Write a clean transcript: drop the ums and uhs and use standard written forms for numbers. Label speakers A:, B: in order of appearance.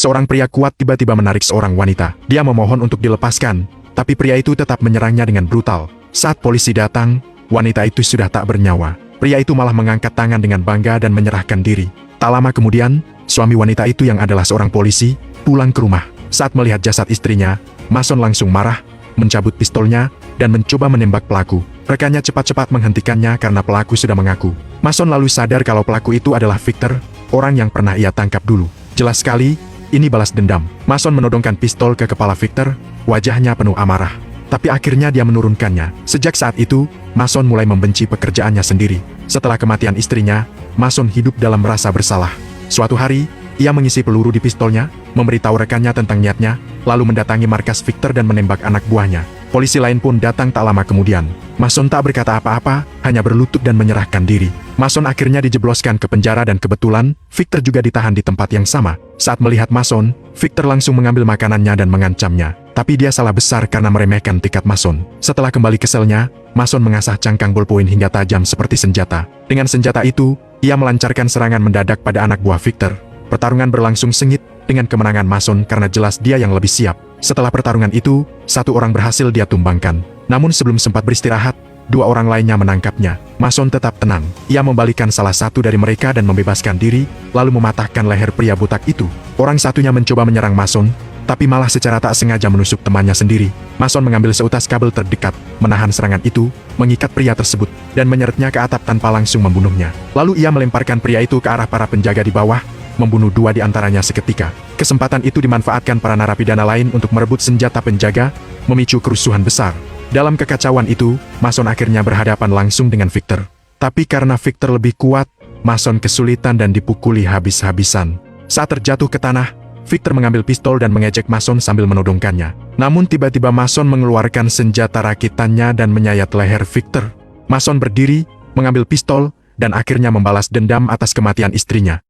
A: seorang pria kuat tiba-tiba menarik seorang wanita. Dia memohon untuk dilepaskan, tapi pria itu tetap menyerangnya dengan brutal. Saat polisi datang, wanita itu sudah tak bernyawa. Pria itu malah mengangkat tangan dengan bangga dan menyerahkan diri. Tak lama kemudian, suami wanita itu yang adalah seorang polisi, pulang ke rumah. Saat melihat jasad istrinya, Mason langsung marah, mencabut pistolnya, dan mencoba menembak pelaku. Rekannya cepat-cepat menghentikannya karena pelaku sudah mengaku. Mason lalu sadar kalau pelaku itu adalah Victor, orang yang pernah ia tangkap dulu. Jelas sekali, ini balas dendam. Mason menodongkan pistol ke kepala Victor, wajahnya penuh amarah. Tapi akhirnya dia menurunkannya. Sejak saat itu, Mason mulai membenci pekerjaannya sendiri. Setelah kematian istrinya, Mason hidup dalam rasa bersalah. Suatu hari, ia mengisi peluru di pistolnya, memberitahu rekannya tentang niatnya, lalu mendatangi markas Victor dan menembak anak buahnya. Polisi lain pun datang tak lama kemudian. Mason tak berkata apa-apa, hanya berlutut dan menyerahkan diri. Mason akhirnya dijebloskan ke penjara dan kebetulan, Victor juga ditahan di tempat yang sama. Saat melihat Mason, Victor langsung mengambil makanannya dan mengancamnya. Tapi dia salah besar karena meremehkan tikad Mason. Setelah kembali ke selnya, Mason mengasah cangkang ballpoint hingga tajam seperti senjata. Dengan senjata itu, ia melancarkan serangan mendadak pada anak buah Victor. Pertarungan berlangsung sengit, dengan kemenangan Mason karena jelas dia yang lebih siap. Setelah pertarungan itu, satu orang berhasil dia tumbangkan. Namun sebelum sempat beristirahat, dua orang lainnya menangkapnya. Mason tetap tenang. Ia membalikkan salah satu dari mereka dan membebaskan diri, lalu mematahkan leher pria botak itu. Orang satunya mencoba menyerang Mason, tapi malah secara tak sengaja menusuk temannya sendiri. Mason mengambil seutas kabel terdekat, menahan serangan itu, mengikat pria tersebut, dan menyeretnya ke atap tanpa langsung membunuhnya. Lalu ia melemparkan pria itu ke arah para penjaga di bawah, membunuh dua di antaranya seketika. Kesempatan itu dimanfaatkan para narapidana lain untuk merebut senjata penjaga, memicu kerusuhan besar. Dalam kekacauan itu, Mason akhirnya berhadapan langsung dengan Victor. Tapi karena Victor lebih kuat, Mason kesulitan dan dipukuli habis-habisan. Saat terjatuh ke tanah, Victor mengambil pistol dan mengejek Mason sambil menodongkannya. Namun tiba-tiba Mason mengeluarkan senjata rakitannya dan menyayat leher Victor. Mason berdiri, mengambil pistol, dan akhirnya membalas dendam atas kematian istrinya.